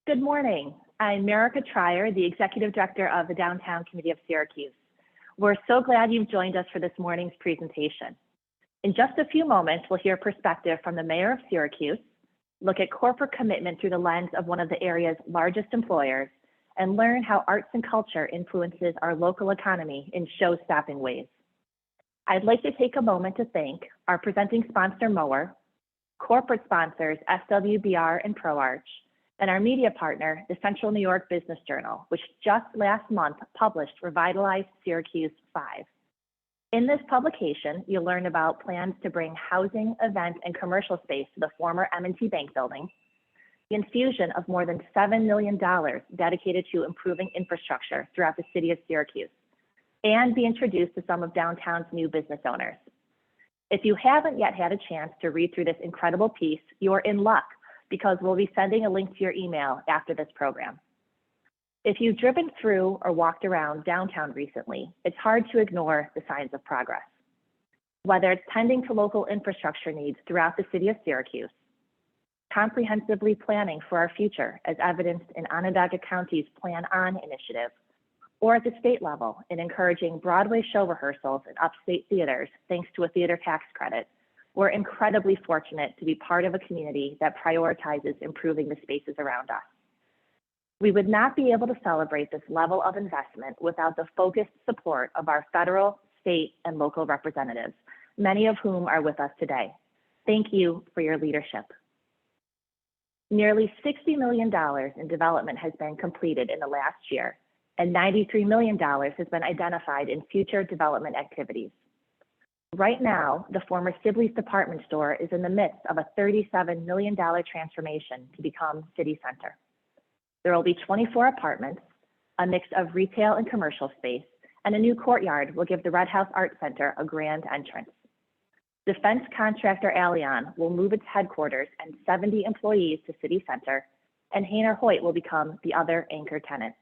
Good morning. I'm Merica Trier, the Executive Director of the Downtown Committee of Syracuse. We're so glad you've joined us for this morning's presentation. In just a few moments, we'll hear perspective from the Mayor of Syracuse, look at corporate commitment through the lens of one of the area's largest employers, and learn how arts and culture influences our local economy in show-stopping ways. I'd like to take a moment to thank our presenting sponsor, Mower, corporate sponsors, SWBR and ProArch, and our media partner, the Central New York Business Journal, which just last month published Revitalize Syracuse 5. In this publication, you'll learn about plans to bring housing, event, and commercial space to the former M&T Bank building, the infusion of more than $7 million dedicated to improving infrastructure throughout the city of Syracuse, and be introduced to some of downtown's new business owners. If you haven't yet had a chance to read through this incredible piece, you're in luck, because we'll be sending a link to your email after this program. If you've driven through or walked around downtown recently, it's hard to ignore the signs of progress. Whether it's tending to local infrastructure needs throughout the city of Syracuse, comprehensively planning for our future as evidenced in Onondaga County's Plan On initiative, or at the state level in encouraging Broadway show rehearsals in upstate theaters thanks to a theater tax credit, we're incredibly fortunate to be part of a community that prioritizes improving the spaces around us. We would not be able to celebrate this level of investment without the focused support of our federal, state, and local representatives, many of whom are with us today. Thank you for your leadership. Nearly $60 million in development has been completed in the last year, and $93 million has been identified in future development activities. Right now, the former Sibley's department store is in the midst of a $37 million transformation to become city center. There will be 24 apartments, a mix of retail and commercial space, and a new courtyard will give the Red House Art Center a grand entrance. Defense contractor Allion will move its headquarters and 70 employees to city center, and Hainer Hoyt will become the other anchor tenant.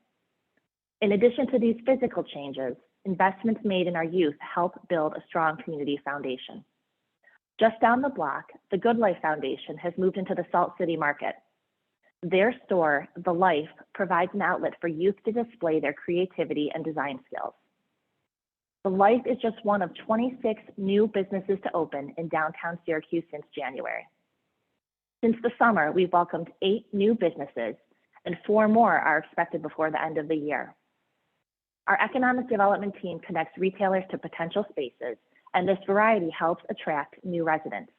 In addition to these physical changes, investments made in our youth help build a strong community foundation. Just down the block, the Good Life Foundation has moved into the Salt City market. Their store, The Life, provides an outlet for youth to display their creativity and design skills. The Life is just one of 26 new businesses to open in downtown Syracuse since January. Since the summer, we've welcomed 8 new businesses, and 4 more are expected before the end of the year. Our economic development team connects retailers to potential spaces, and this variety helps attract new residents.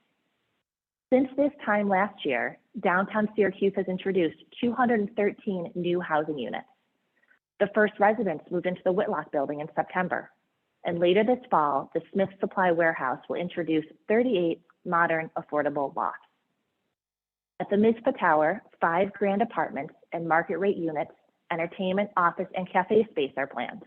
Since this time last year, downtown Syracuse has introduced 213 new housing units. The first residents moved into the Whitlock building in September, and later this fall, the Smith Supply Warehouse will introduce 38 modern, affordable lofts. At the Mizpah Tower, 5 grand apartments and market rate units, entertainment, office, and cafe space are planned.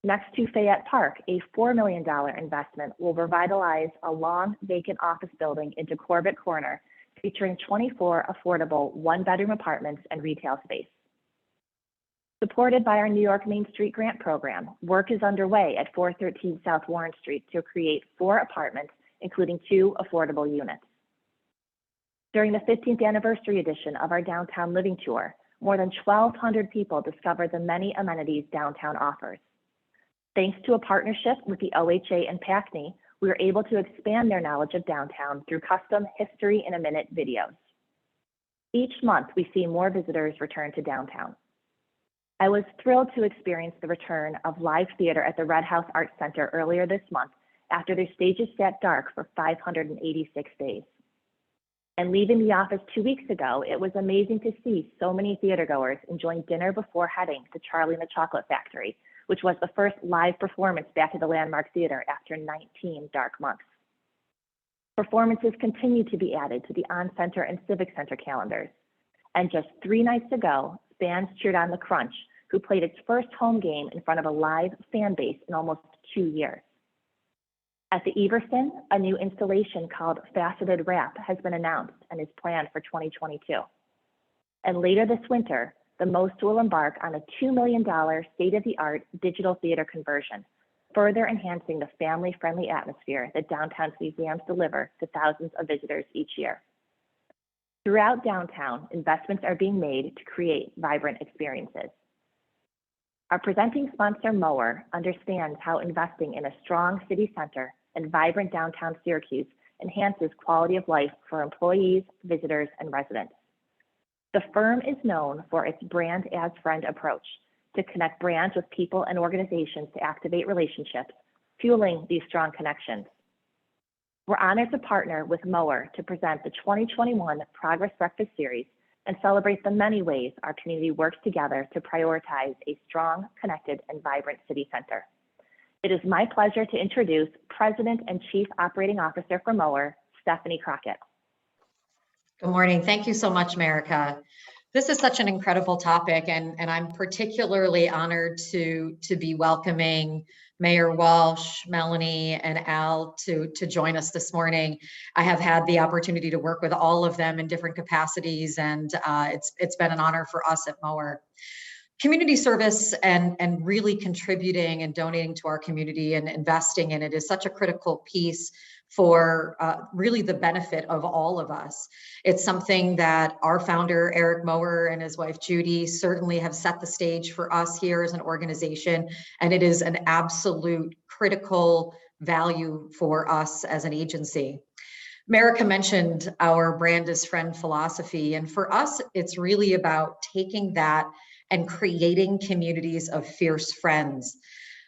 Next to Fayette Park, a $4 million investment will revitalize a long vacant office building into Corbett Corner, featuring 24 affordable 1-bedroom apartments and retail space. Supported by our New York Main Street Grant Program, work is underway at 413 South Warren Street to create 4 apartments, including 2 affordable units. During the 15th anniversary edition of our Downtown Living Tour, more than 1,200 people discovered the many amenities downtown offers. Thanks to a partnership with the OHA and PACNY, we were able to expand their knowledge of downtown through custom History in a Minute videos. Each month, we see more visitors return to downtown. I was thrilled to experience the return of live theater at the Red House Art Center earlier this month after their stages sat dark for 586 days. And leaving the office 2 weeks ago, it was amazing to see so many theatergoers enjoying dinner before heading to Charlie and the Chocolate Factory, which was the first live performance back at the Landmark Theater after 19 dark months. Performances continue to be added to the On-Center and Civic Center calendars. And just 3 nights ago, fans cheered on The Crunch, who played its first home game in front of a live fan base in almost 2 years. At the Everson, a new installation called Faceted Wrap has been announced and is planned for 2022. And later this winter, the Most will embark on a $2 million state-of-the-art digital theater conversion, further enhancing the family-friendly atmosphere that downtown's museums deliver to thousands of visitors each year. Throughout downtown, investments are being made to create vibrant experiences. Our presenting sponsor, Mower, understands how investing in a strong city center and vibrant downtown Syracuse enhances quality of life for employees, visitors, and residents. The firm is known for its brand as friend approach to connect brands with people and organizations to activate relationships, fueling these strong connections. We're honored to partner with Mower to present the 2021 Progress Breakfast Series and celebrate the many ways our community works together to prioritize a strong, connected, and vibrant city center. It is my pleasure to introduce President and Chief Operating Officer for Mower, Stephanie Crockett. Good morning. Thank you so much, Merica. This is such an incredible topic, and I'm particularly honored to be welcoming Mayor Walsh, Melanie, and Al to join us this morning. I have had the opportunity to work with all of them in different capacities, and it's been an honor for us at Mower. Community service and really contributing and donating to our community and investing in it is such a critical piece for really the benefit of all of us. It's something that our founder, Eric Mower, and his wife, Judy, certainly have set the stage for us here as an organization, and it is an absolute critical value for us as an agency. Merica mentioned our brand as friend philosophy, and for us, it's really about taking that and creating communities of fierce friends.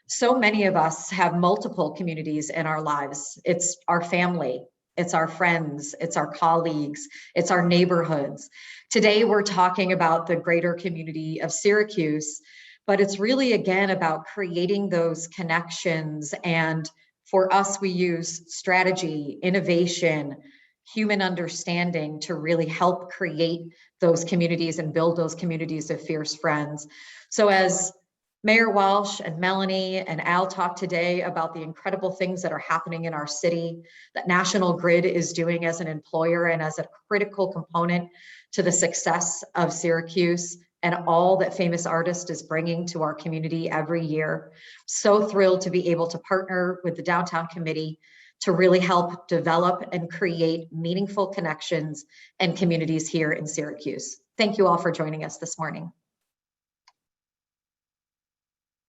So many of us have multiple communities in our lives. It's our family, it's our friends, it's our colleagues, it's our neighborhoods. Today, we're talking about the greater community of Syracuse, but it's really, again, about creating those connections. And for us, we use strategy, innovation, human understanding to really help create those communities and build those communities of fierce friends. So as Mayor Walsh and Melanie and Al talked today about the incredible things that are happening in our city, that National Grid is doing as an employer and as a critical component to the success of Syracuse and all that Famous Artist is bringing to our community every year. So thrilled to be able to partner with the Downtown Committee to really help develop and create meaningful connections and communities here in Syracuse. Thank you all for joining us this morning.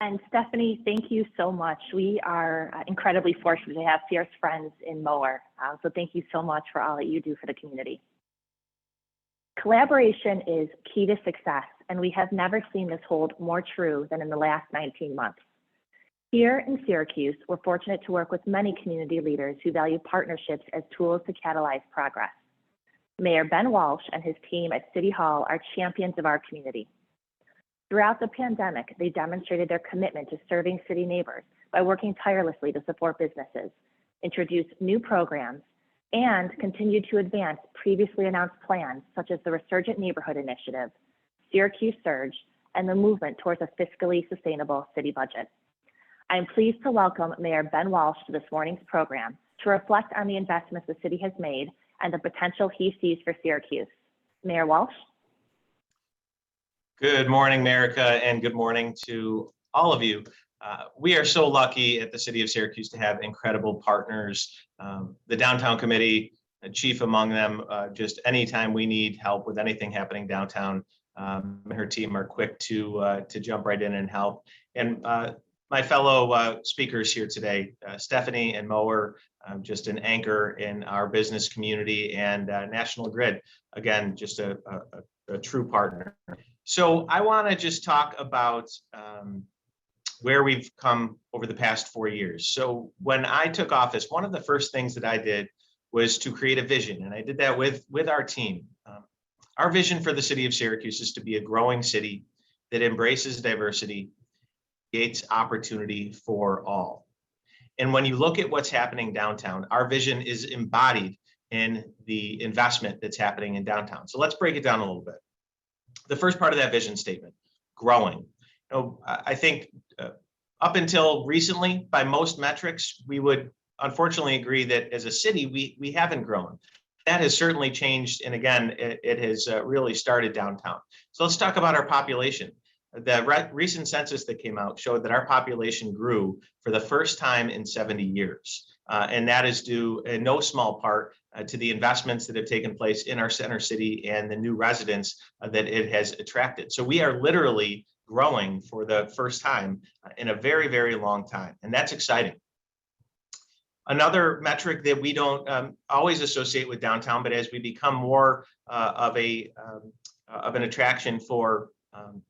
And Stephanie, thank you so much. We are incredibly fortunate to have fierce friends in Mower. So thank you so much for all that you do for the community. Collaboration is key to success, and we have never seen this hold more true than in the last 19 months. Here in Syracuse, we're fortunate to work with many community leaders who value partnerships as tools to catalyze progress. Mayor Ben Walsh and his team at City Hall are champions of our community. Throughout the pandemic, they demonstrated their commitment to serving city neighbors by working tirelessly to support businesses, introduce new programs, and continue to advance previously announced plans such as the Resurgent Neighborhood Initiative, Syracuse Surge, and the movement towards a fiscally sustainable city budget. I'm pleased to welcome Mayor Ben Walsh to this morning's program to reflect on the investments the city has made and the potential he sees for Syracuse. Mayor Walsh? Good morning, Merica, and good morning to all of you. We are so lucky at the City of Syracuse to have incredible partners. The Downtown Committee, chief among them, just anytime we need help with anything happening downtown, her team are quick to jump right in and help. And my fellow speakers here today, Stephanie and Mower, just an anchor in our business community, and National Grid, again, just a true partner. So I want to just talk about where we've come over the past 4 years. So when I took office, one of the first things that I did was to create a vision. And I did that with our team. Our vision for the city of Syracuse is to be a growing city that embraces diversity, creates opportunity for all. And when you look at what's happening downtown, our vision is embodied in the investment that's happening in downtown. So let's break it down a little bit. The first part of that vision statement, growing. I think up until recently, by most metrics, we would unfortunately agree that as a city, we haven't grown. That has certainly changed. And again, it has really started downtown. So let's talk about our population. The recent census that came out showed that our population grew for the first time in 70 years. And that is due in no small part to the investments that have taken place in our center city and the new residents that it has attracted. So we are literally growing for the first time in a very, very long time. And that's exciting. Another metric that we don't always associate with downtown, but as we become more of an attraction for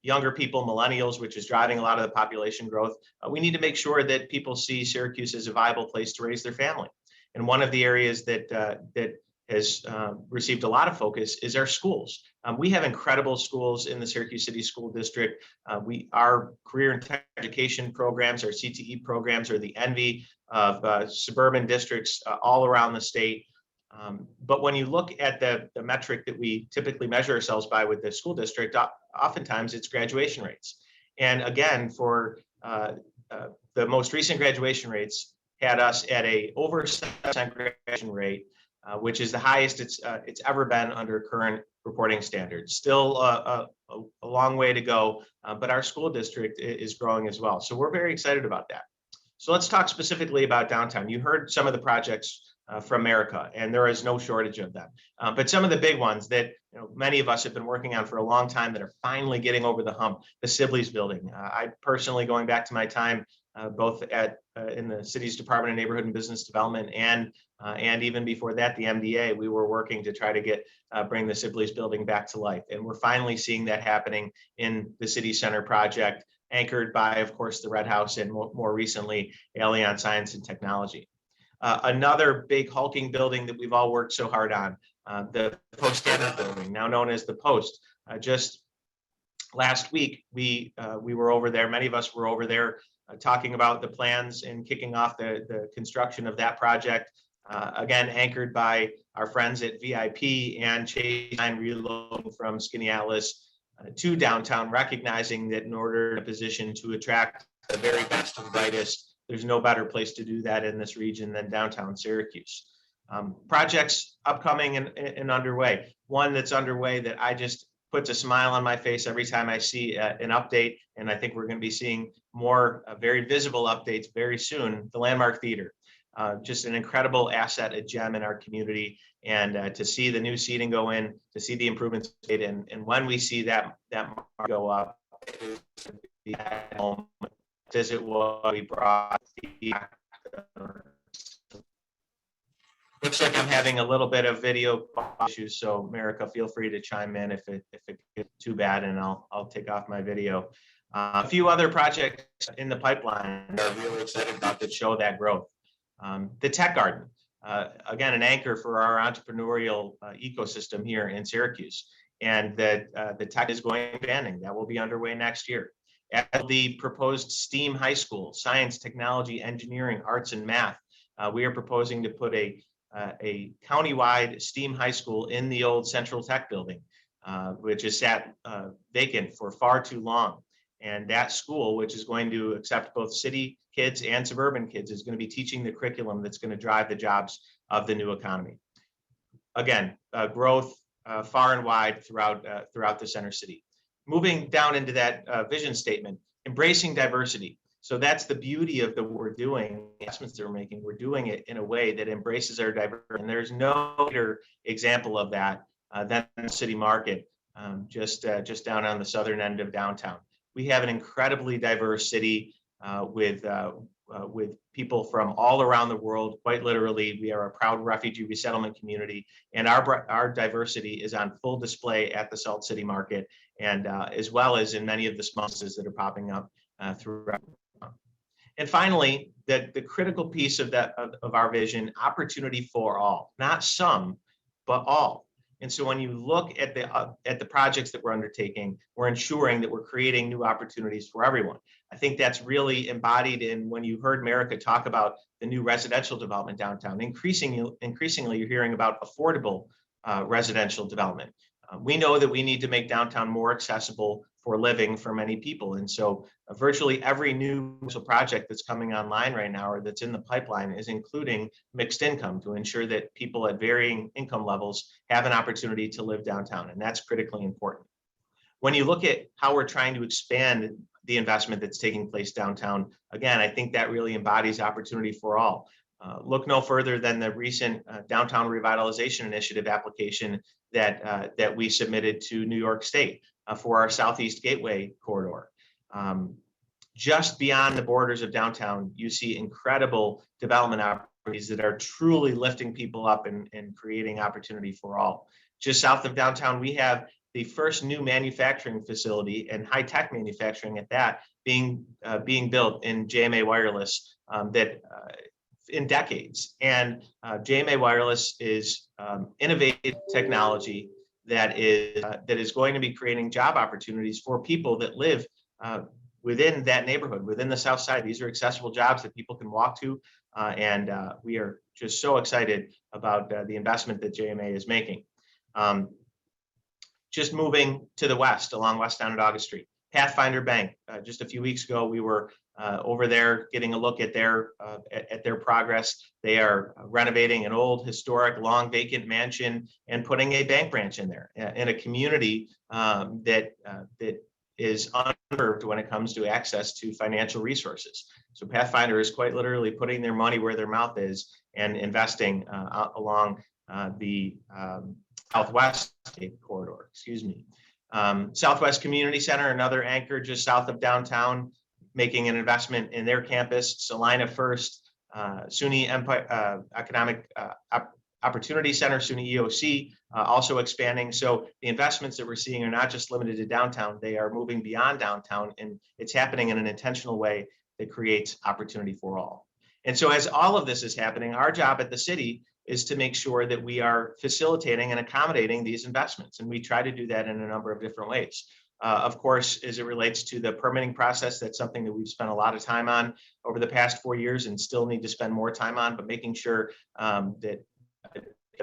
younger people, millennials, which is driving a lot of the population growth, we need to make sure that people see Syracuse as a viable place to raise their family. And one of the areas that has received a lot of focus is our schools. We have incredible schools in the Syracuse City School District. Our career and tech education programs, our CTE programs, are the envy of suburban districts all around the state. But when you look at the metric that we typically measure ourselves by with the school district, oftentimes it's graduation rates. And again, for the most recent graduation rates had us at a over 7% graduation rate, which is the highest it's ever been under current reporting standards. Still a long way to go, but our school district is growing as well. So we're very excited about that. So let's talk specifically about downtown. You heard some of the projects from America, and there is no shortage of them. But some of the big ones that many of us have been working on for a long time that are finally getting over the hump, the Sibley's building. I personally, going back to my time both in the city's Department of Neighborhood and Business Development and even before that, the MDA, we were working to try to bring the Sibley's building back to life. And we're finally seeing that happening in the City Center project, anchored by, of course, the Red House and more recently, Allianz Science and Technology. Another big hulking building that we've all worked so hard on, the Post Canada building, now known as the Post. Just last week, we were over there, many of us were over there talking about the plans and kicking off the construction of that project. Again, anchored by our friends at VIP and Chase reloading from Skinny Atlas to downtown, recognizing that in order to position to attract the very best and brightest, there's no better place to do that in this region than downtown Syracuse. Projects upcoming and underway. One that's underway that I just puts a smile on my face every time I see an update, and I think we're going to be seeing more very visible updates very soon, the Landmark Theater. Just an incredible asset, a gem in our community, and to see the new seating go in, to see the improvements made, and when we see that mark go up, as it was, we brought the looks like I'm having a little bit of video issues, so America, feel free to chime in if it gets too bad, and I'll take off my video. A few other projects in the pipeline are really excited about that show that growth. The Tech Garden, again, an anchor for our entrepreneurial ecosystem here in Syracuse, and the tech is going expanding. That will be underway next year. At the proposed STEAM high school, science, technology, engineering, arts, and math, we are proposing to put a countywide STEAM high school in the old Central Tech building, which has sat vacant for far too long. And that school, which is going to accept both city kids and suburban kids, is going to be teaching the curriculum that's going to drive the jobs of the new economy. Again, growth far and wide throughout the center city. Moving down into that vision statement, embracing diversity. So that's the beauty of what we're doing, the investments that we're making. We're doing it in a way that embraces our diversity. And there's no better example of that than the city market, just down on the southern end of downtown. We have an incredibly diverse city with people from all around the world. Quite literally, we are a proud refugee resettlement community, and our diversity is on full display at the Salt City Market, and as well as in many of the small businesses that are popping up throughout. And finally, the critical piece of our vision, opportunity for all, not some, but all. And so when you look at the projects that we're undertaking, we're ensuring that we're creating new opportunities for everyone. I think that's really embodied in when you heard Merica talk about the new residential development downtown. Increasingly, you're hearing about affordable residential development. We know that we need to make downtown more accessible for living for many people. And so virtually every new project that's coming online right now or that's in the pipeline is including mixed income to ensure that people at varying income levels have an opportunity to live downtown. And that's critically important. When you look at how we're trying to expand the investment that's taking place downtown, again, I think that really embodies opportunity for all. Look no further than the recent Downtown Revitalization Initiative application that we submitted to New York State for our Southeast Gateway corridor. Just beyond the borders of downtown, you see incredible development opportunities that are truly lifting people up and creating opportunity for all. Just south of downtown, we have the first new manufacturing facility and high-tech manufacturing at that being built in JMA Wireless in decades. And JMA Wireless is innovative technology that is going to be creating job opportunities for people that live within that neighborhood, within the South Side. These are accessible jobs that people can walk to, and we are just so excited about the investment that JMA is making. Just moving to the west, along West Down at August Street, Pathfinder Bank. Just a few weeks ago, we were over there getting a look at their progress. They are renovating an old, historic, long vacant mansion and putting a bank branch in there in a community that is unserved when it comes to access to financial resources. So Pathfinder is quite literally putting their money where their mouth is and investing along the Southwest corridor. Southwest Community Center, another anchor just south of downtown, making an investment in their campus. Salina First, SUNY Economic Opportunity Center, SUNY EOC, also expanding. So the investments that we're seeing are not just limited to downtown, they are moving beyond downtown, and it's happening in an intentional way that creates opportunity for all. And so as all of this is happening, our job at the city is to make sure that we are facilitating and accommodating these investments. And we try to do that in a number of different ways. Of course, as it relates to the permitting process, that's something that we've spent a lot of time on over the past 4 years and still need to spend more time on, but making sure that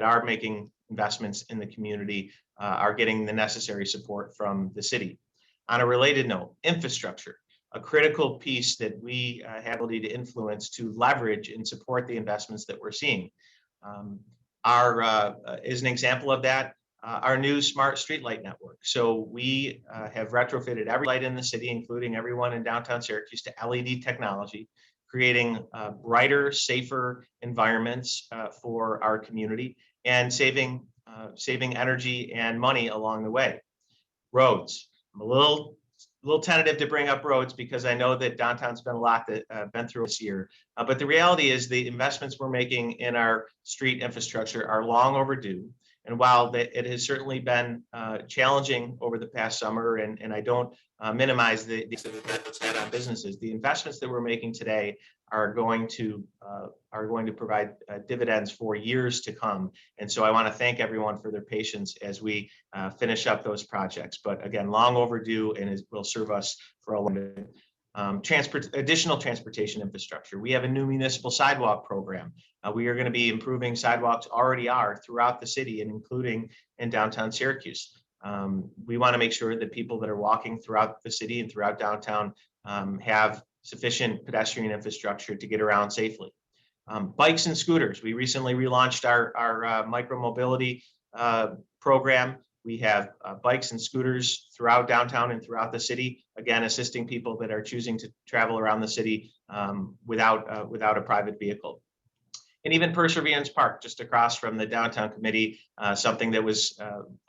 are making investments in the community are getting the necessary support from the city. On a related note, infrastructure, a critical piece that we have the ability to influence to leverage and support the investments that we're seeing. Is an example of that, our new smart streetlight network. So we have retrofitted every light in the city, including everyone in downtown Syracuse, to LED technology, creating brighter, safer environments for our community and saving energy and money along the way. Roads. I'm a little tentative to bring up roads because I know that downtown's been a lot that been through this year. But the reality is the investments we're making in our street infrastructure are long overdue. And while it has certainly been challenging over the past summer, and I don't minimize the effect it's had on businesses, the investments that we're making today are going to provide dividends for years to come. And so I want to thank everyone for their patience as we finish up those projects. But again, long overdue, and it will serve us for a long time. Additional transportation infrastructure. We have a new municipal sidewalk program. We are going to be improving sidewalks, already are, throughout the city and including in downtown Syracuse. We want to make sure that people that are walking throughout the city and throughout downtown have sufficient pedestrian infrastructure to get around safely. Bikes and scooters. We recently relaunched our micromobility program. We have bikes and scooters throughout downtown and throughout the city, again, assisting people that are choosing to travel around the city without a private vehicle. And even Perseverance Park, just across from the Downtown Committee, something that was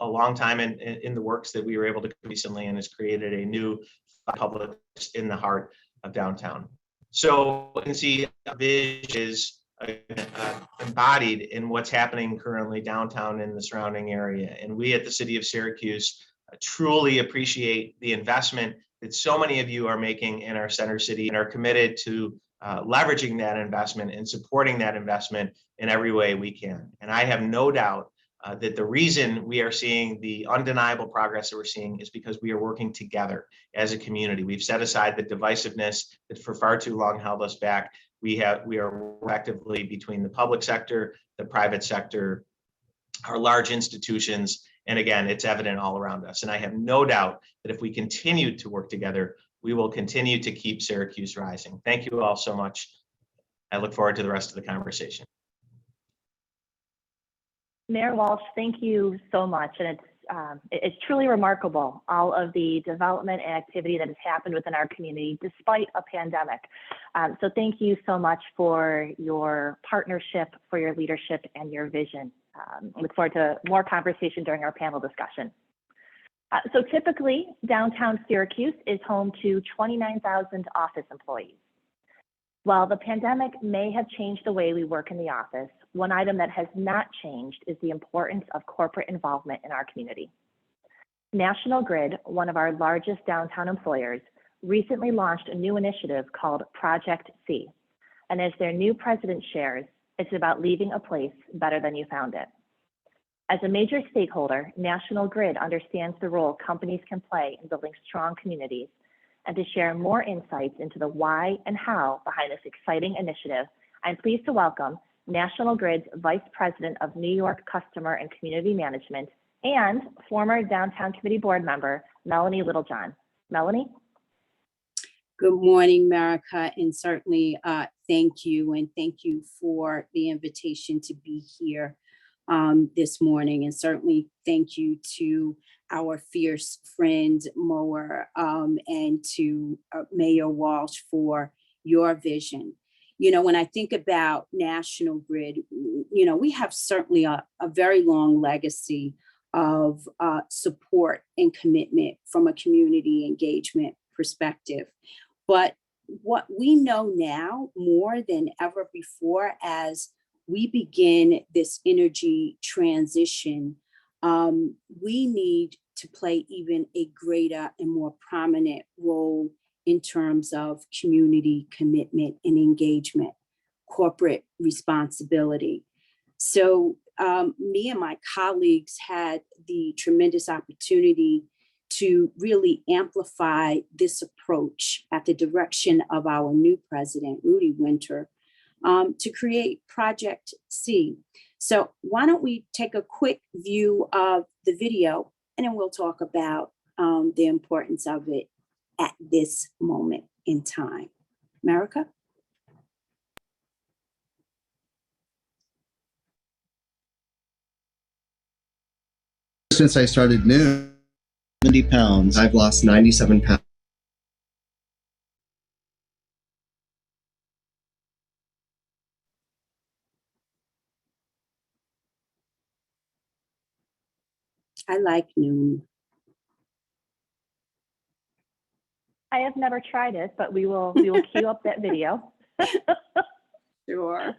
a long time in the works that we were able to recently, and has created a new public in the heart of downtown. So you can see vision is embodied in what's happening currently downtown in the surrounding area. And we at the City of Syracuse truly appreciate the investment that so many of you are making in our center city and are committed to leveraging that investment and supporting that investment in every way we can. And I have no doubt that the reason we are seeing the undeniable progress that we're seeing is because we are working together as a community. We've set aside the divisiveness that for far too long held us back. We are actively between the public sector, the private sector, our large institutions, and again, it's evident all around us. And I have no doubt that if we continue to work together, we will continue to keep Syracuse rising. Thank you all so much. I look forward to the rest of the conversation. Mayor Walsh, thank you so much. And it's truly remarkable, all of the development and activity that has happened within our community despite a pandemic. So thank you so much for your partnership, for your leadership and your vision. I look forward to more conversation during our panel discussion. So typically, downtown Syracuse is home to 29,000 office employees. While the pandemic may have changed the way we work in the office, one item that has not changed is the importance of corporate involvement in our community. National Grid, one of our largest downtown employers, recently launched a new initiative called Project C. And as their new president shares, it's about leaving a place better than you found it. As a major stakeholder, National Grid understands the role companies can play in building strong communities. And to share more insights into the why and how behind this exciting initiative, I'm pleased to welcome National Grid's Vice President of New York Customer and Community Management and former Downtown Committee board member, Melanie Littlejohn. Melanie? Good morning, America, and certainly thank you, and thank you for the invitation to be here this morning, and certainly thank you to our fierce friend Mower and to Mayor Walsh for your vision. You know, when I think about National Grid, you know, we have certainly a very long legacy of support and commitment from a community engagement perspective. But what we know now more than ever before as we begin this energy transition, we need to play even a greater and more prominent role in terms of community commitment and engagement, corporate responsibility. So me and my colleagues had the tremendous opportunity to really amplify this approach at the direction of our new president, Rudy Winter, to create Project C. So why don't we take a quick view of the video, and then we'll talk about the importance of it at this moment in time. America? Since I started noon, 70 pounds. I've lost 97 pounds. I like noon. I have never tried it, but we will queue up that video. Sure.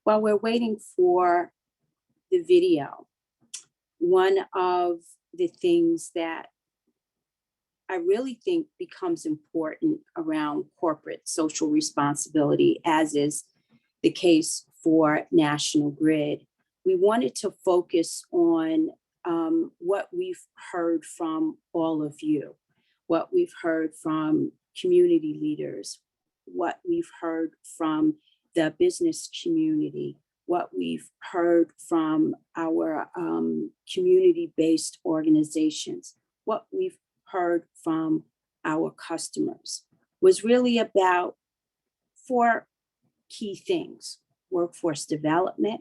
While we're waiting for the video, one of the things that I really think becomes important around corporate social responsibility, as is the case for National Grid, we wanted to focus on what we've heard from all of you, what we've heard from community leaders, what we've heard from the business community, what we've heard from our community-based organizations, what we've heard from our customers, was really about 4 key things: workforce development,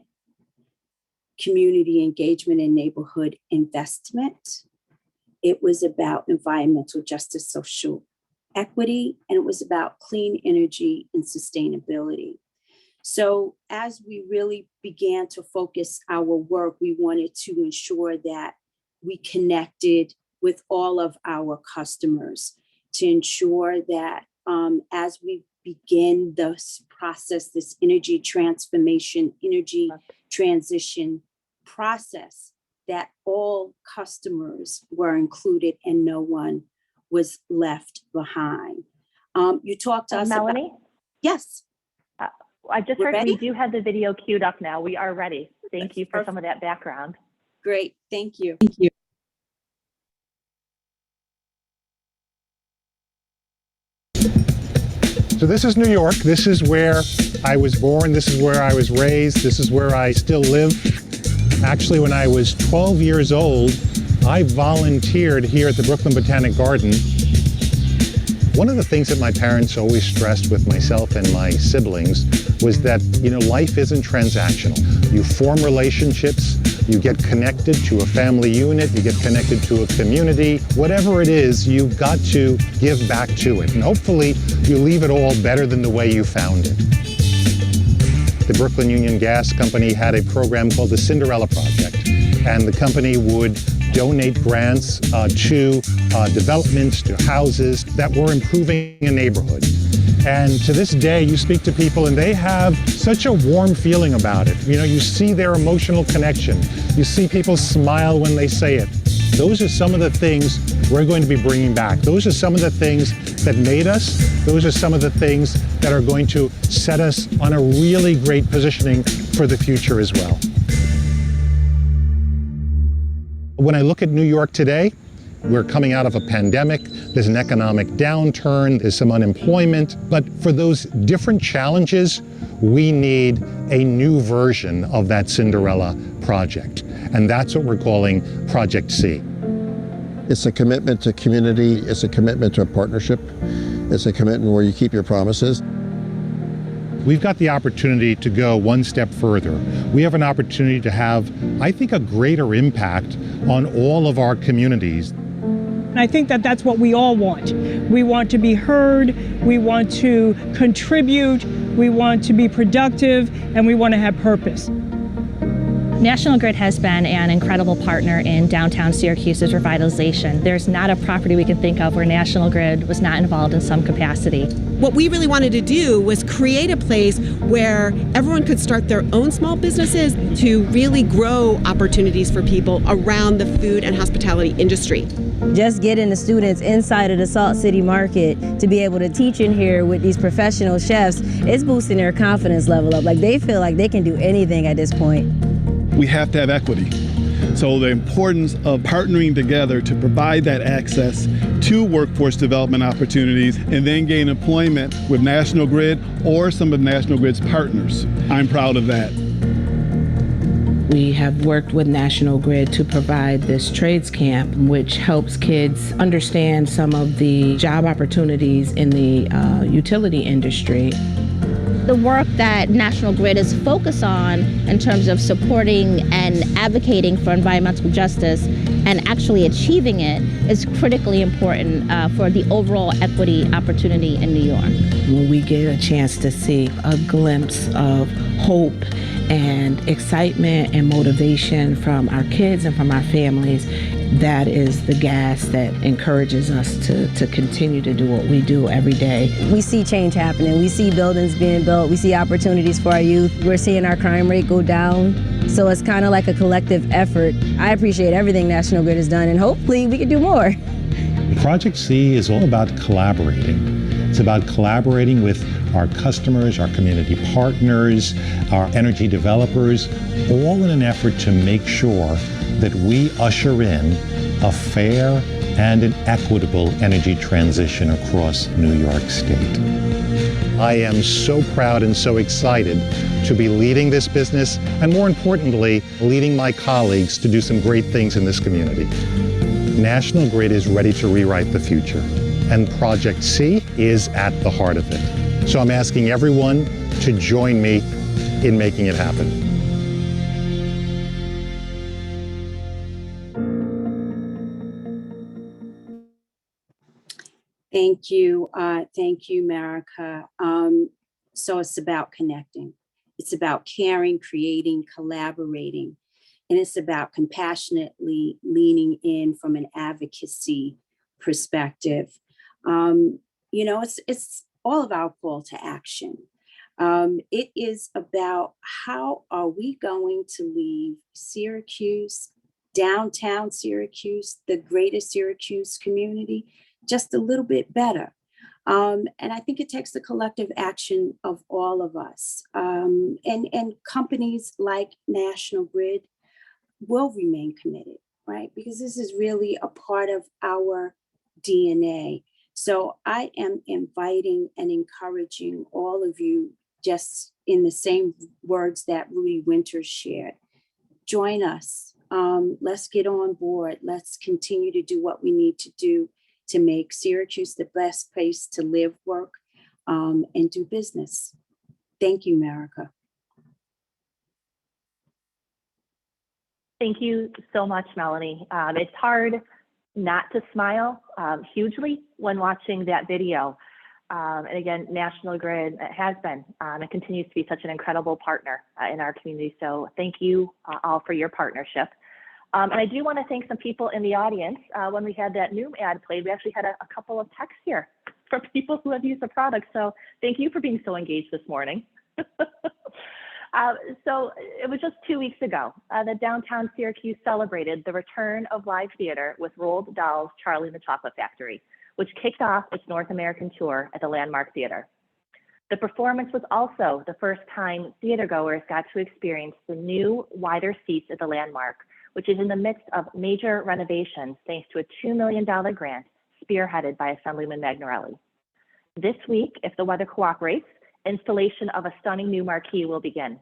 community engagement and neighborhood investment. It was about environmental justice, social equity, and it was about clean energy and sustainability. So as we really began to focus our work, we wanted to ensure that we connected with all of our customers to ensure that as we begin this process, this energy transformation, energy transition process, that all customers were included and no one was left behind. You talked to us Melanie? about— Yes. I just We're heard ready? we do have the video queued up now. We are ready. Thank you for Perfect. some of that background. Great, thank you. So this is New York. This is where I was born. This is where I was raised. This is where I still live. Actually, when I was 12 years old, I volunteered here at the Brooklyn Botanic Garden. One of the things that my parents always stressed with myself and my siblings was that, life isn't transactional. You form relationships, you get connected to a family unit, you get connected to a community. Whatever it is, you've got to give back to it. And hopefully, you leave it all better than the way you found it. The Brooklyn Union Gas Company had a program called the Cinderella Project, and the company would donate grants to developments, to houses that were improving a neighborhood. And to this day, you speak to people and they have such a warm feeling about it. You see their emotional connection. You see people smile when they say it. Those are some of the things we're going to be bringing back. Those are some of the things that made us. Those are some of the things that are going to set us on a really great positioning for the future as well. When I look at New York today, we're coming out of a pandemic, there's an economic downturn, there's some unemployment, but for those different challenges, we need a new version of that Cinderella project. And that's what we're calling Project C. It's a commitment to community, it's a commitment to a partnership, it's a commitment where you keep your promises. We've got the opportunity to go one step further. We have an opportunity to have, I think, a greater impact on all of our communities. And I think that that's what we all want. We want to be heard, we want to contribute, we want to be productive, and we want to have purpose. National Grid has been an incredible partner in downtown Syracuse's revitalization. There's not a property we can think of where National Grid was not involved in some capacity. What we really wanted to do was create a place where everyone could start their own small businesses to really grow opportunities for people around the food and hospitality industry. Just getting the students inside of the Salt City Market to be able to teach in here with these professional chefs, it's boosting their confidence level up. Like, they feel like they can do anything at this point. We have to have equity. So the importance of partnering together to provide that access to workforce development opportunities and then gain employment with National Grid or some of National Grid's partners. I'm proud of that. We have worked with National Grid to provide this trades camp, which helps kids understand some of the job opportunities in the utility industry. The work that National Grid is focused on in terms of supporting and advocating for environmental justice and actually achieving it is critically important for the overall equity opportunity in New York. When we get a chance to see a glimpse of hope and excitement and motivation from our kids and from our families, that is the gas that encourages us to continue to do what we do every day. We see change happening. We see buildings being built. We see opportunities for our youth. We're seeing our crime rate go down. So it's kind of like a collective effort. I appreciate everything National Grid has done, and hopefully we can do more. Project C is all about collaborating. It's about collaborating with our customers, our community partners, our energy developers, all in an effort to make sure that we usher in a fair and an equitable energy transition across New York State. I am so proud and so excited to be leading this business, and more importantly, leading my colleagues to do some great things in this community. National Grid is ready to rewrite the future, and Project C is at the heart of it. So I'm asking everyone to join me in making it happen. Thank you, Marika. So it's about connecting. It's about caring, creating, collaborating, and it's about compassionately leaning in from an advocacy perspective. It's all of our call to action. It is about how are we going to leave Syracuse, downtown Syracuse, the greater Syracuse community, just a little bit better. And I think it takes the collective action of all of us. And companies like National Grid will remain committed, right? Because this is really a part of our DNA. So I am inviting and encouraging all of you, just in the same words that Rudy Winters shared. Join us. Let's get on board. Let's continue to do what we need to do to make Syracuse the best place to live, work, and do business. Thank you, Marika. Thank you so much, Melanie. It's hard not to smile hugely when watching that video. And again, National Grid has been and continues to be such an incredible partner in our community. So thank you all for your partnership. And I do want to thank some people in the audience. When we had that Noom ad played, we actually had a couple of texts here from people who have used the product. So thank you for being so engaged this morning. So it was just 2 weeks ago that downtown Syracuse celebrated the return of live theater with Roald Dahl's Charlie and the Chocolate Factory, which kicked off its North American tour at the Landmark Theater. The performance was also the first time theatergoers got to experience the new, wider seats at the Landmark, which is in the midst of major renovations thanks to a $2 million grant spearheaded by Assemblyman Magnarelli. This week, if the weather cooperates, installation of a stunning new marquee will begin.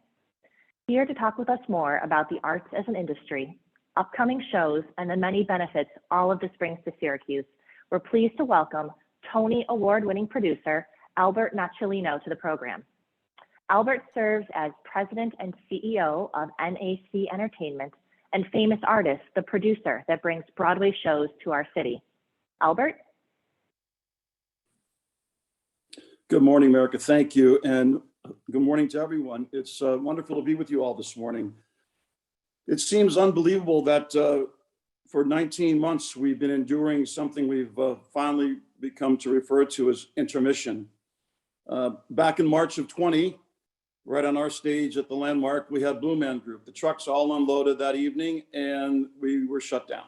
Here to talk with us more about the arts as an industry, upcoming shows, and the many benefits all of this brings to Syracuse, we're pleased to welcome Tony Award-winning producer Albert Nocciolino to the program. Albert serves as president and CEO of NAC Entertainment and famous artist, the producer that brings Broadway shows to our city. Albert? Good morning, America. Thank you. And good morning to everyone. It's wonderful to be with you all this morning. It seems unbelievable that for 19 months, we've been enduring something we've finally become to refer to as intermission. Back in March of 20, right on our stage at the Landmark, we had Blue Man Group. The trucks all unloaded that evening and we were shut down.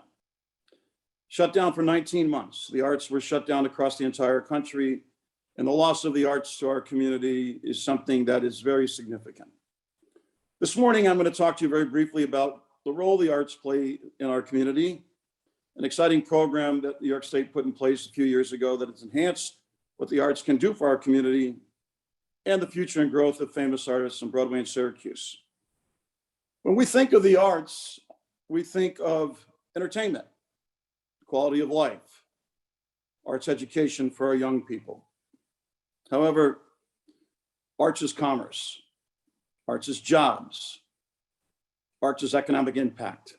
Shut down for 19 months. The arts were shut down across the entire country. And the loss of the arts to our community is something that is very significant. This morning, I'm going to talk to you very briefly about the role the arts play in our community, an exciting program that New York State put in place a few years ago that has enhanced what the arts can do for our community and the future and growth of famous artists on Broadway and Syracuse. When we think of the arts, we think of entertainment, quality of life, arts education for our young people. However, arts is commerce, arts is jobs, arts is economic impact.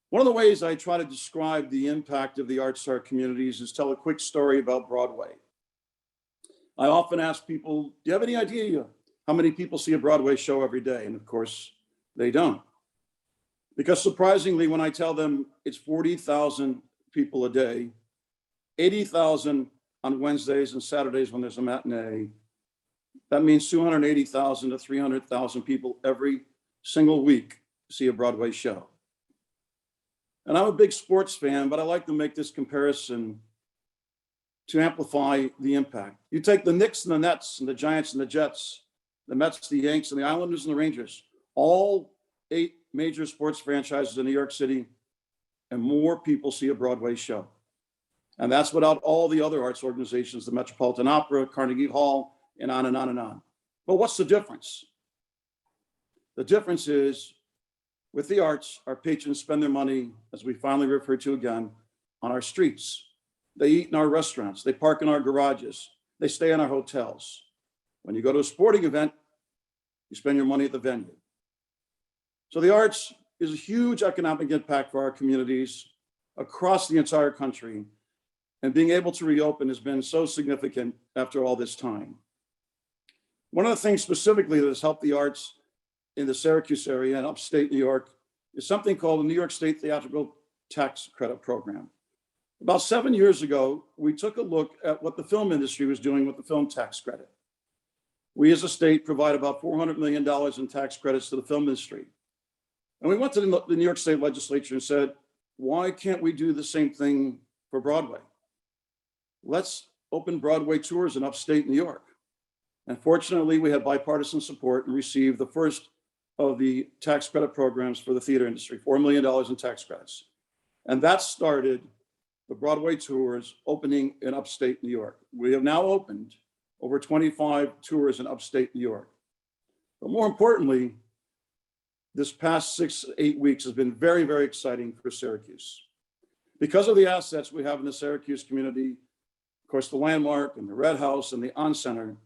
One of the ways I try to describe the impact of the arts to our communities is tell a quick story about Broadway. I often ask people, do you have any idea how many people see a Broadway show every day? And of course, they don't. Because surprisingly, when I tell them it's 40,000 people a day, 80,000 on Wednesdays and Saturdays when there's a matinee, that means 280,000 to 300,000 people every single week see a Broadway show. And I'm a big sports fan, but I like to make this comparison to amplify the impact. You take the Knicks and the Nets and the Giants and the Jets, the Mets, the Yanks, and the Islanders and the Rangers, all 8 major sports franchises in New York City, and more people see a Broadway show. And that's without all the other arts organizations, the Metropolitan Opera, Carnegie Hall, and on and on and on. But what's the difference? The difference is with the arts, our patrons spend their money, as we finally refer to again, on our streets. They eat in our restaurants. They park in our garages. They stay in our hotels. When you go to a sporting event, you spend your money at the venue. So the arts is a huge economic impact for our communities across the entire country. and being able to reopen has been so significant after all this time. One of the things specifically that has helped the arts in the Syracuse area and upstate New York is something called the New York State Theatrical Tax Credit Program. About 7 years ago, we took a look at what the film industry was doing with the film tax credit. We as a state provide about $400 million in tax credits to the film industry. And we went to the New York State Legislature and said, why can't we do the same thing for Broadway? Let's open Broadway tours in upstate New York. And fortunately, we had bipartisan support and received the first of the tax credit programs for the theater industry, $4 million in tax credits. And that started the Broadway tours opening in upstate New York. We have now opened over 25 tours in upstate New York. But more importantly, this past 6 to 8 weeks has been very, very exciting for Syracuse. Because of the assets we have in the Syracuse community, of course, the Landmark and the Red House and the On Center,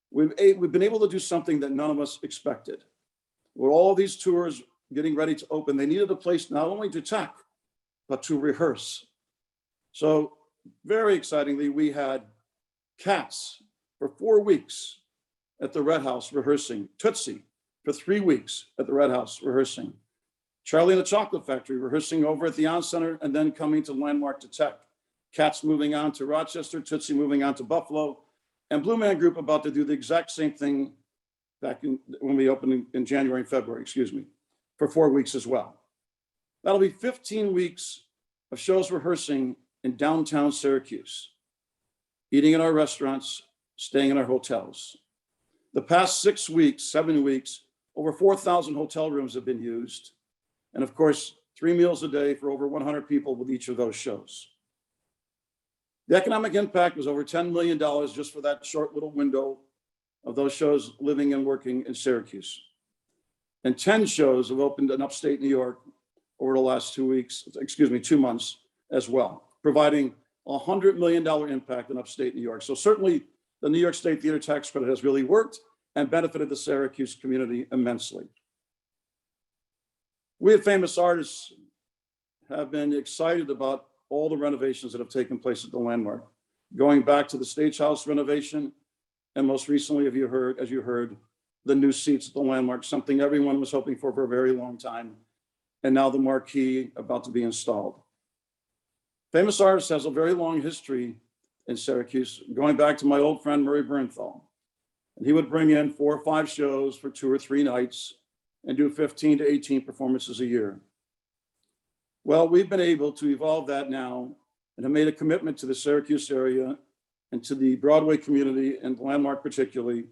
we've been able to do something that none of us expected. With all these tours getting ready to open, they needed a place not only to tack, but to rehearse. So very excitingly, we had Cats for 4 weeks at the Red House rehearsing, Tootsie for 3 weeks at the Red House rehearsing, Charlie and the Chocolate Factory rehearsing over at the On Center and then coming to Landmark to tech, Cats moving on to Rochester, Tootsie moving on to Buffalo, and Blue Man Group about to do the exact same thing back when we opened in January and February, for 4 weeks as well. That'll be 15 weeks of shows rehearsing in downtown Syracuse, eating in our restaurants, staying in our hotels. The past 6 weeks, 7 weeks, over 4,000 hotel rooms have been used. And of course, 3 meals a day for over 100 people with each of those shows. The economic impact was over $10 million just for that short little window of those shows living and working in Syracuse. And 10 shows have opened in upstate New York over the last 2 months as well, providing a $100 million impact in upstate New York. So certainly the New York State Theater Tax Credit has really worked and benefited the Syracuse community immensely. We at Famous Artists have been excited about all the renovations that have taken place at the Landmark, going back to the Stage House renovation, and most recently, as you heard, the new seats at the Landmark, something everyone was hoping for a very long time, and now the marquee about to be installed. Famous Artists has a very long history in Syracuse, going back to my old friend Murray Bernthal. And he would bring in 4 or 5 shows for 2 or 3 nights and do 15 to 18 performances a year. Well, we've been able to evolve that now and have made a commitment to the Syracuse area and to the Broadway community and Landmark particularly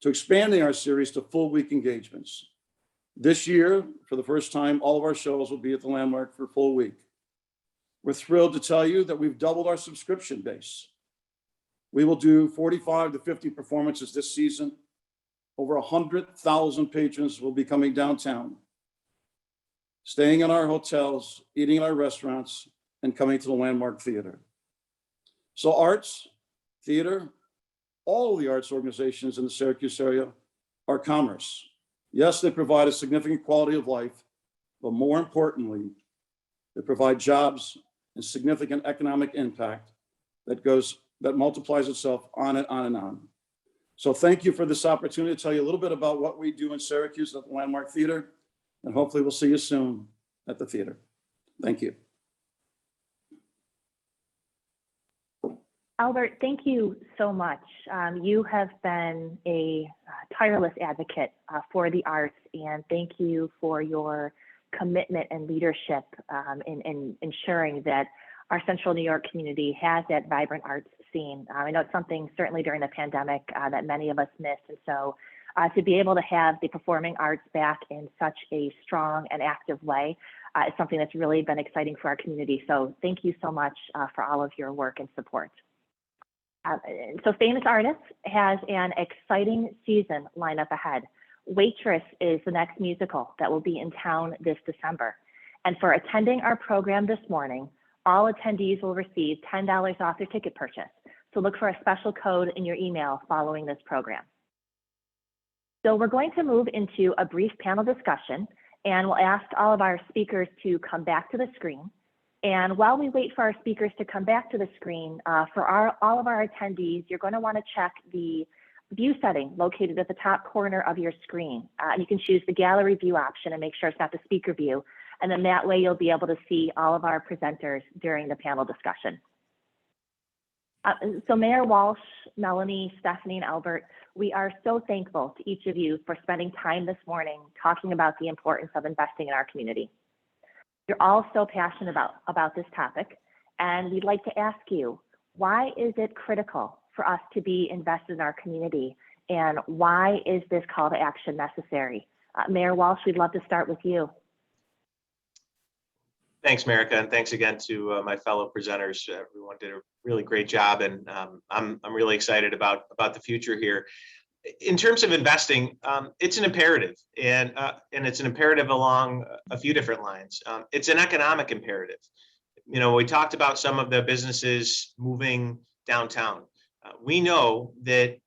to expanding our series to full week engagements. This year, for the first time, all of our shows will be at the Landmark for full week. We're thrilled to tell you that we've doubled our subscription base. We will do 45 to 50 performances this season. Over 100,000 patrons will be coming downtown, staying in our hotels, eating in our restaurants, and coming to the Landmark Theater. So arts, theater, all of the arts organizations in the Syracuse area are commerce. Yes, they provide a significant quality of life, but more importantly, they provide jobs and significant economic impact that multiplies itself on and on and on. So thank you for this opportunity to tell you a little bit about what we do in Syracuse at the Landmark Theater, and hopefully we'll see you soon at the theater. Thank you. Albert, thank you so much. You have been a tireless advocate for the arts, and thank you for your commitment and leadership in ensuring that our Central New York community has that vibrant arts scene. I know it's something certainly during the pandemic that many of us missed, and so to be able to have the performing arts back in such a strong and active way is something that's really been exciting for our community. So thank you so much for all of your work and support. So Famous Artists has an exciting season lineup ahead. Waitress is the next musical that will be in town this December. And for attending our program this morning, all attendees will receive $10 off their ticket purchase. So look for a special code in your email following this program. So we're going to move into a brief panel discussion, and we'll ask all of our speakers to come back to the screen. And while we wait for our speakers to come back to the screen, for all of our attendees, you're going to want to check the view setting located at the top corner of your screen. You can choose the gallery view option and make sure it's not the speaker view. And then that way you'll be able to see all of our presenters during the panel discussion. So Mayor Walsh, Melanie, Stephanie, and Albert, we are so thankful to each of you for spending time this morning talking about the importance of investing in our community. You're all so passionate about this topic, and we'd like to ask you, why is it critical for us to be invested in our community, and why is this call to action necessary? Mayor Walsh, we'd love to start with you. Thanks, Marika, and thanks again to my fellow presenters. Everyone did a really great job, and I'm really excited about the future here. In terms of investing, it's an imperative, and it's an imperative along a few different lines. It's an economic imperative. You know, we talked about some of the businesses moving downtown. We know that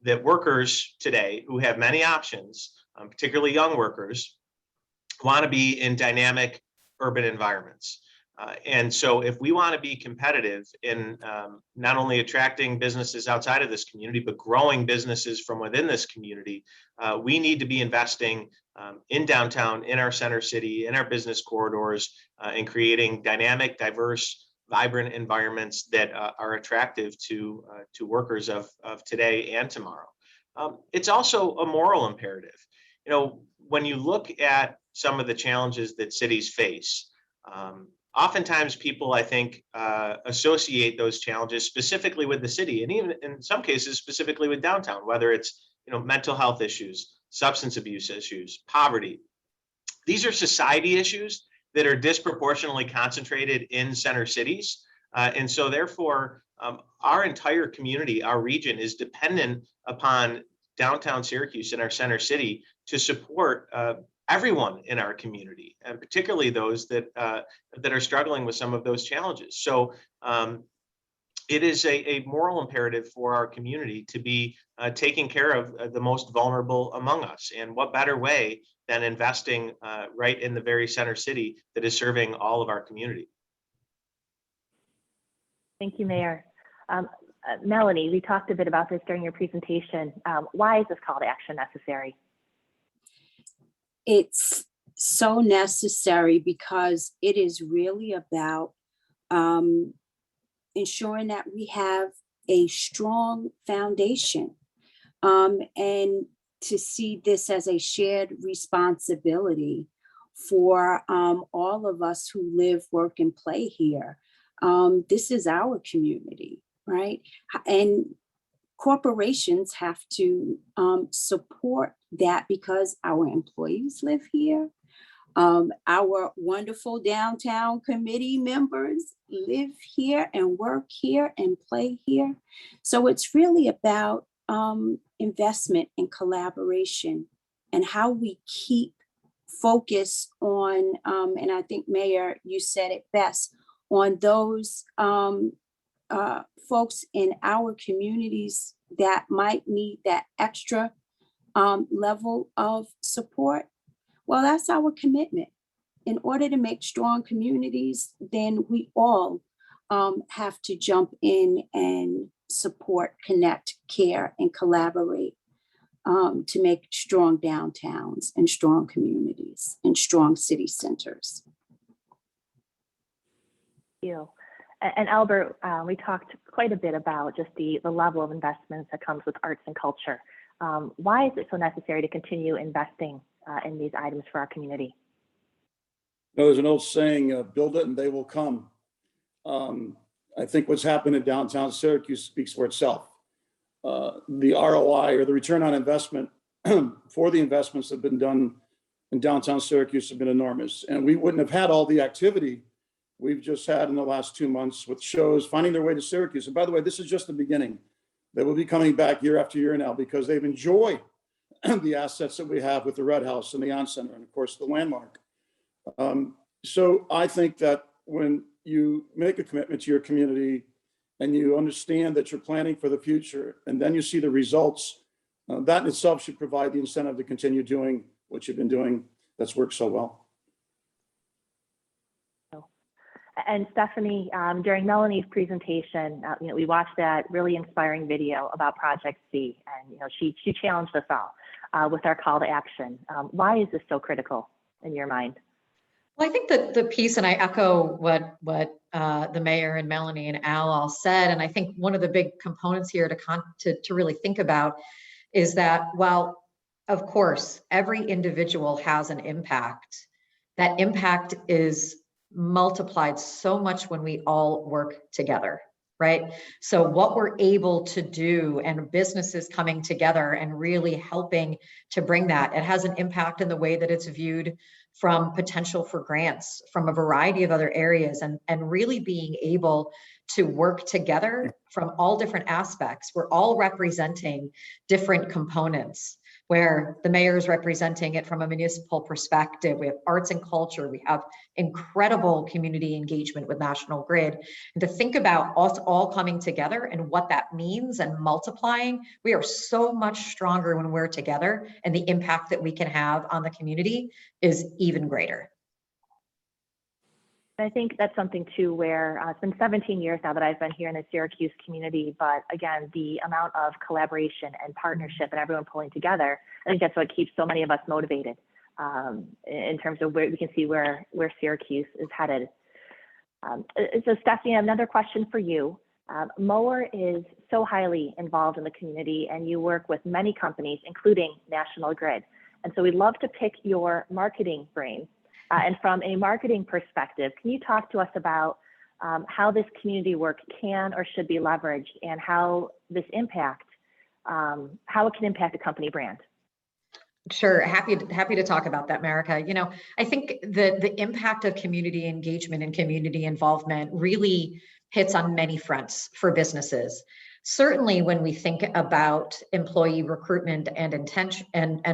that workers today who have many options, particularly young workers, want to be in dynamic urban environments. And so if we want to be competitive in not only attracting businesses outside of this community, but growing businesses from within this community, we need to be investing in downtown, in our center city, in our business corridors, and creating dynamic, diverse, vibrant environments that are attractive to workers of today and tomorrow. It's also a moral imperative. You know, when you look at some of the challenges that cities face, oftentimes people, I think, associate those challenges specifically with the city, and even in some cases specifically with downtown, whether it's, you know, mental health issues, substance abuse issues, poverty. These are society issues that are disproportionately concentrated in center cities. And so therefore, our entire community, our region, is dependent upon downtown Syracuse and our center city to support everyone in our community, and particularly those that are struggling with some of those challenges. So it is a moral imperative for our community to be taking care of the most vulnerable among us. And what better way than investing right in the very center city that is serving all of our community. Thank you, Mayor. Melanie, we talked a bit about this during your presentation. Why is this call to action necessary? It's so necessary because it is really about ensuring that we have a strong foundation, and to see this as a shared responsibility for all of us who live, work, and play here. This is our community, right? And corporations have to support that because our employees live here. Our wonderful downtown committee members live here and work here and play here. So it's really about investment and collaboration and how we keep focus on, and I think Mayor, you said it best, on those folks in our communities that might need that extra level of support. Well, that's our commitment. In order to make strong communities, then we all have to jump in and support, connect, care, and collaborate to make strong downtowns and strong communities and strong city centers. Thank you. And Albert, we talked quite a bit about just the level of investments that comes with arts and culture. Why is it so necessary to continue investing in these items for our community? You know, there's an old saying, build it and they will come. I think what's happened in downtown Syracuse speaks for itself. The ROI, or the return on investment for the investments that have been done in downtown Syracuse, have been enormous. And we wouldn't have had all the activity we've just had in the last 2 months with shows finding their way to Syracuse. And by the way, this is just the beginning. They will be coming back year after year now because they've enjoyed the assets that we have with the Red House and the On Center and of course the Landmark. So I think that when you make a commitment to your community and you understand that you're planning for the future and then you see the results, that in itself should provide the incentive to continue doing what you've been doing that's worked so well. And Stephanie, during Melanie's presentation, we watched that really inspiring video about Project C, and she challenged us all with our call to action. Why is this so critical in your mind? Well, I think that the piece, and I echo what the mayor and Melanie and Al all said, and I think one of the big components here to really think about is that while, of course, every individual has an impact, that impact is multiplied so much when we all work together, right? So what we're able to do, and businesses coming together and really helping to bring that, it has an impact in the way that it's viewed from potential for grants from a variety of other areas, and really being able to work together from all different aspects. We're all representing different components, where the mayor is representing it from a municipal perspective. We have arts and culture. We have incredible community engagement with National Grid. And to think about us all coming together and what that means and multiplying, we are so much stronger when we're together, and the impact that we can have on the community is even greater. I think that's something too where it's been 17 years now that I've been here in the Syracuse community, but again, the amount of collaboration and partnership and everyone pulling together, I think that's what keeps so many of us motivated in terms of where we can see where Syracuse is headed. So Stephanie, another question for you. Mower is so highly involved in the community, and you work with many companies, including National Grid. And so we'd love to pick your marketing brain. And from a marketing perspective, can you talk to us about how this community work can or should be leveraged, and how this how it can impact a company brand? Sure, happy to talk about that, Marika. I think the impact of community engagement and community involvement really hits on many fronts for businesses. Certainly, when we think about employee recruitment and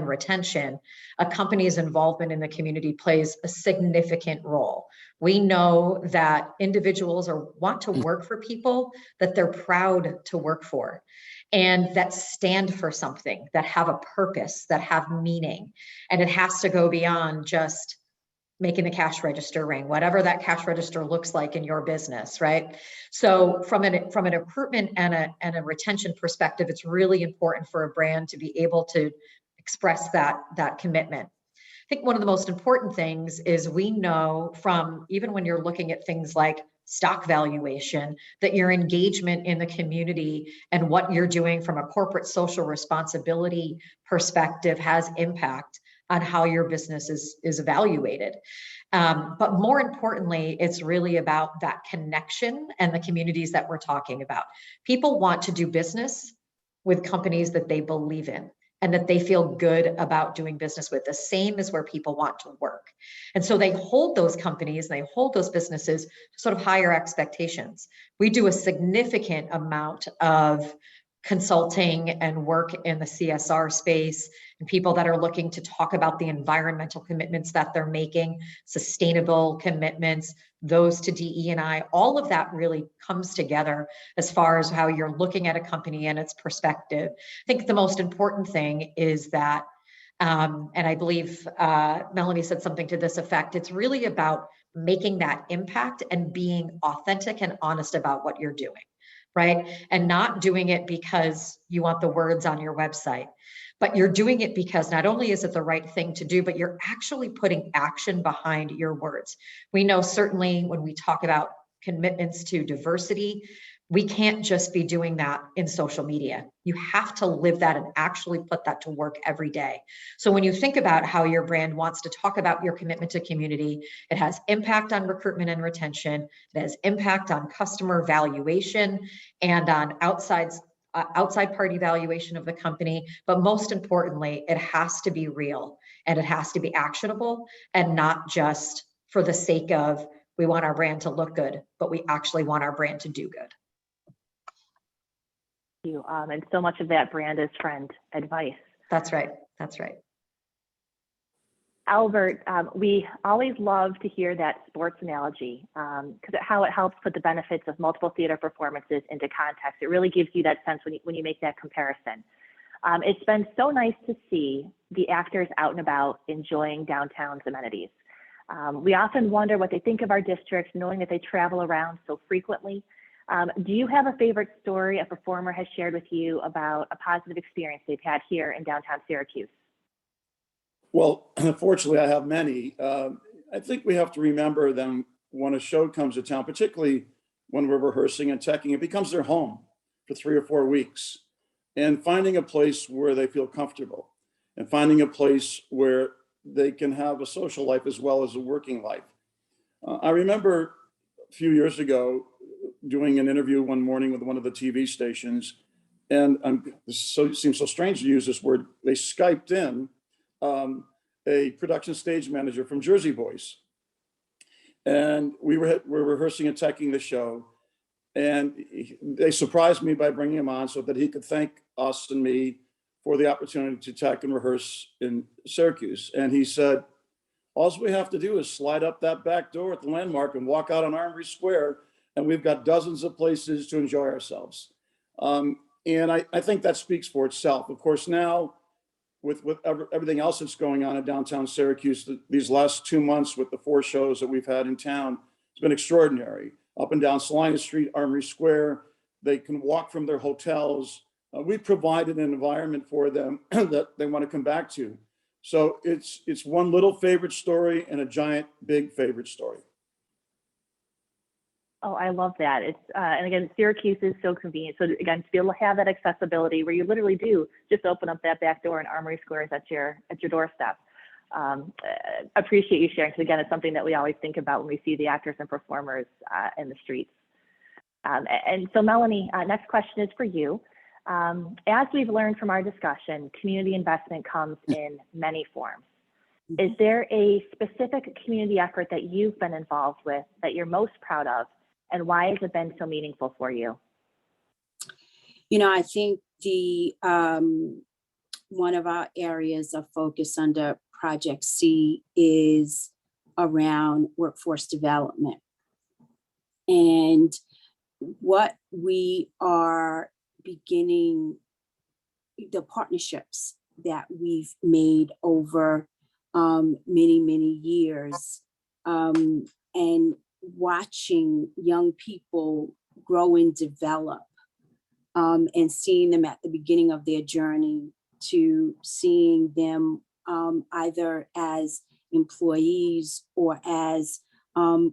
retention, a company's involvement in the community plays a significant role. We know that individuals want to work for people that they're proud to work for, and that stand for something, that have a purpose, that have meaning. And it has to go beyond just making the cash register ring, whatever that cash register looks like in your business, right? So from a recruitment and a retention perspective, it's really important for a brand to be able to express that commitment. I think one of the most important things is we know from, even when you're looking at things like stock valuation, that your engagement in the community and what you're doing from a corporate social responsibility perspective has impact on how your business is evaluated. But more importantly, it's really about that connection and the communities that we're talking about. People want to do business with companies that they believe in and that they feel good about doing business with, the same as where people want to work. And so they hold those companies and they hold those businesses to sort of higher expectations. We do a significant amount of consulting and work in the CSR space, and people that are looking to talk about the environmental commitments that they're making, sustainable commitments, those to DE&I, all of that really comes together as far as how you're looking at a company and its perspective. I think the most important thing is that, and I believe Melanie said something to this effect, it's really about making that impact and being authentic and honest about what you're doing. Right? And not doing it because you want the words on your website, but you're doing it because not only is it the right thing to do, but you're actually putting action behind your words. We know certainly when we talk about commitments to diversity, we can't just be doing that in social media. You have to live that and actually put that to work every day. So when you think about how your brand wants to talk about your commitment to community, it has impact on recruitment and retention, it has impact on customer valuation and on outside party valuation of the company. But most importantly, it has to be real and it has to be actionable, and not just for the sake of, we want our brand to look good, but we actually want our brand to do good. You and so much of that brand is friend advice. That's right. That's right. Albert, we always love to hear that sports analogy because how it helps put the benefits of multiple theater performances into context. It really gives you that sense when you make that comparison. It's been so nice to see the actors out and about enjoying downtown's amenities. We often wonder what they think of our districts, knowing that they travel around so frequently. Do you have a favorite story a performer has shared with you about a positive experience they've had here in downtown Syracuse? Well, unfortunately, I have many. I think we have to remember them when a show comes to town, particularly when we're rehearsing and teching, it becomes their home for 3 or 4 weeks. And finding a place where they feel comfortable and finding a place where they can have a social life as well as a working life. I remember a few years ago doing an interview one morning with one of the TV stations, and it seems so strange to use this word. They Skyped in a production stage manager from Jersey Boys, and we were rehearsing and teching the show, and they surprised me by bringing him on so that he could thank us and me for the opportunity to tech and rehearse in Syracuse. And he said, all we have to do is slide up that back door at the Landmark and walk out on Armory Square, and we've got dozens of places to enjoy ourselves. And I think that speaks for itself. Of course, now with everything else that's going on in downtown Syracuse, these last 2 months with the 4 shows that we've had in town, it's been extraordinary. Up and down Salina Street, Armory Square, they can walk from their hotels. We provided an environment for them that they want to come back to. So it's one little favorite story and a giant, big favorite story. Oh, I love that. It's and again, Syracuse is so convenient. So again, to be able to have that accessibility where you literally do just open up that back door and Armory Square is at your doorstep. Appreciate you sharing. So again, it's something that we always think about when we see the actors and performers in the streets. And so Melanie, next question is for you. As we've learned from our discussion, community investment comes in many forms. Is there a specific community effort that you've been involved with that you're most proud of, and why has it been so meaningful for you? You know, I think the one of our areas of focus under Project C is around workforce development. And what we are beginning, the partnerships that we've made over many, many years, and watching young people grow and develop, and seeing them at the beginning of their journey to seeing them either as employees or as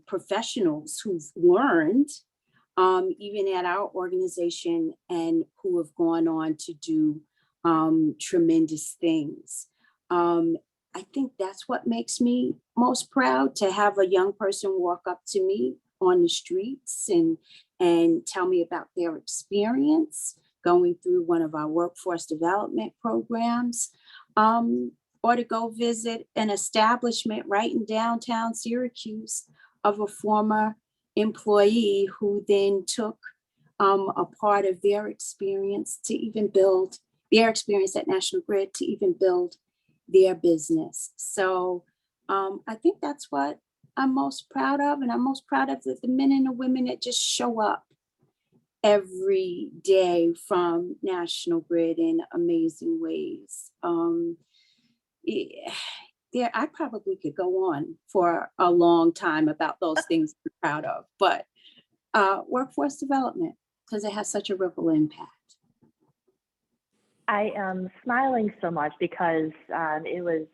professionals who've learned even at our organization and who have gone on to do tremendous things. I think that's what makes me most proud, to have a young person walk up to me on the streets and tell me about their experience going through one of our workforce development programs, or to go visit an establishment right in downtown Syracuse of a former employee who then took a part of their experience to even build their experience at National Grid to even build their business. So I think that's what I'm most proud of. And I'm most proud of the men and the women that just show up every day from National Grid in amazing ways. I probably could go on for a long time about those things I'm proud of, but workforce development, because it has such a ripple impact. I am smiling so much because it was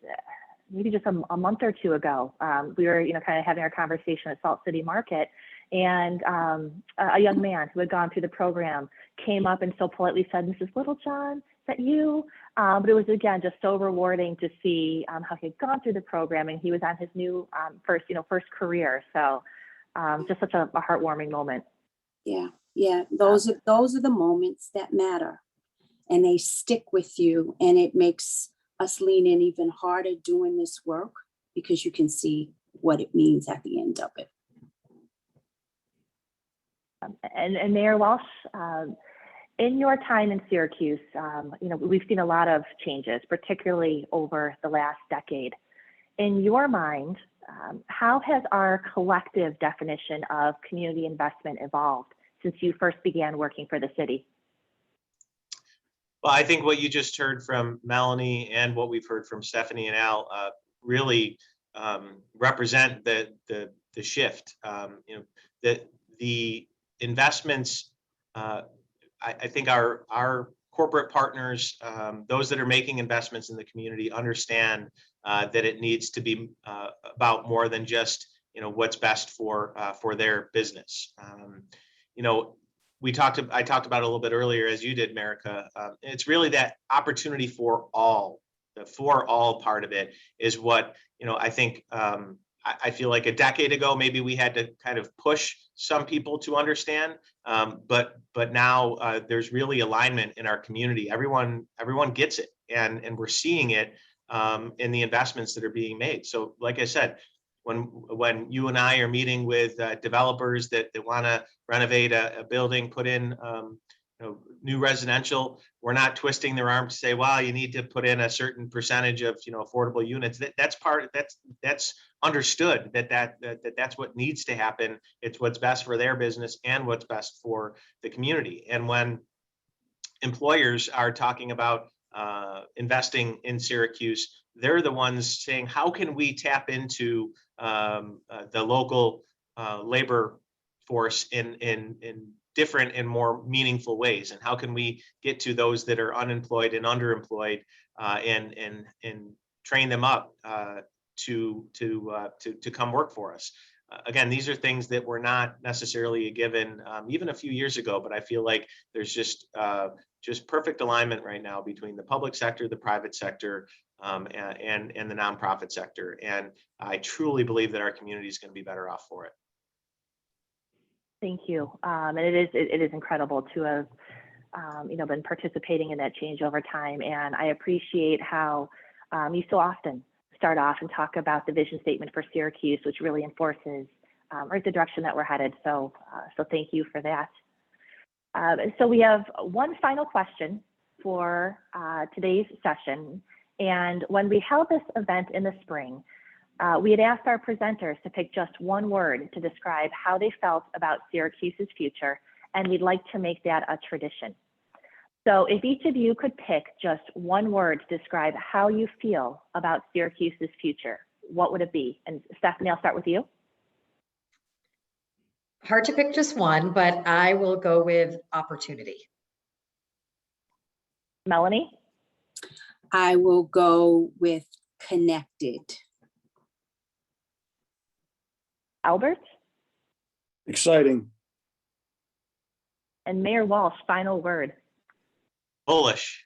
maybe just a month or two ago. We were, kind of having our conversation at Salt City Market, and a young man who had gone through the program came up and so politely said, "Mrs. Littlejohn, is that you?" But it was, again, just so rewarding to see how he had gone through the program, and he was on his new first career. So just such a heartwarming moment. Yeah. Those are the moments that matter, and they stick with you, and it makes us lean in even harder doing this work because you can see what it means at the end of it. And Mayor Walsh, in your time in Syracuse, we've seen a lot of changes, particularly over the last decade. In your mind, how has our collective definition of community investment evolved since you first began working for the city? Well, I think what you just heard from Melanie and what we've heard from Stephanie and Al really represent the shift. The investments, I think our corporate partners, those that are making investments in the community, understand that it needs to be about more than just what's best for their business. I talked about it a little bit earlier, as you did, Merica. It's really that opportunity for all. The for all part of it is what I think. I feel like a decade ago, maybe we had to kind of push some people to understand, but now there's really alignment in our community. Everyone gets it, and we're seeing it in the investments that are being made. So, like I said, when you and I are meeting with developers that want to renovate a building, put in new residential, we're not twisting their arm to say, well, you need to put in a certain percentage of affordable units. That's understood that's what needs to happen. It's what's best for their business and what's best for the community. And when employers are talking about investing in Syracuse, they're the ones saying, how can we tap into the local labor force in different and more meaningful ways, and how can we get to those that are unemployed and underemployed and train them up to come work for us. Again, these are things that were not necessarily a given even a few years ago, but I feel like there's just perfect alignment right now between the public sector, the private sector, and the nonprofit sector. And I truly believe that our community is going to be better off for it. Thank you. And it is incredible to have been participating in that change over time. And I appreciate how you so often start off and talk about the vision statement for Syracuse, which really enforces right the direction that we're headed. So thank you for that. So we have one final question for today's session. And when we held this event in the spring, we had asked our presenters to pick just one word to describe how they felt about Syracuse's future, and we'd like to make that a tradition. So if each of you could pick just one word to describe how you feel about Syracuse's future, what would it be? And Stephanie, I'll start with you. Hard to pick just one, but I will go with opportunity. Melanie? I will go with connected. Albert? Exciting. And Mayor Walsh, final word. Bullish.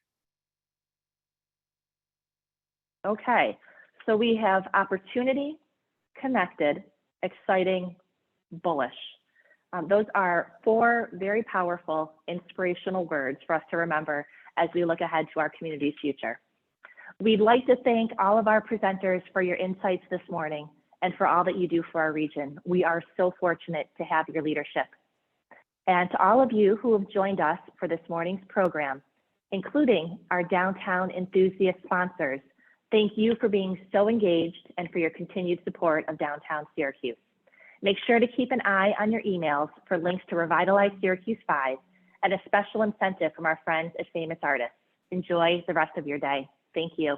Okay, so we have opportunity, connected, exciting, bullish. Those are four very powerful, inspirational words for us to remember as we look ahead to our community's future. We'd like to thank all of our presenters for your insights this morning and for all that you do for our region. We are so fortunate to have your leadership. And to all of you who have joined us for this morning's program, including our downtown enthusiast sponsors, thank you for being so engaged and for your continued support of downtown Syracuse. Make sure to keep an eye on your emails for links to Revitalize Syracuse 5 and a special incentive from our friends at Famous Artists. Enjoy the rest of your day. Thank you.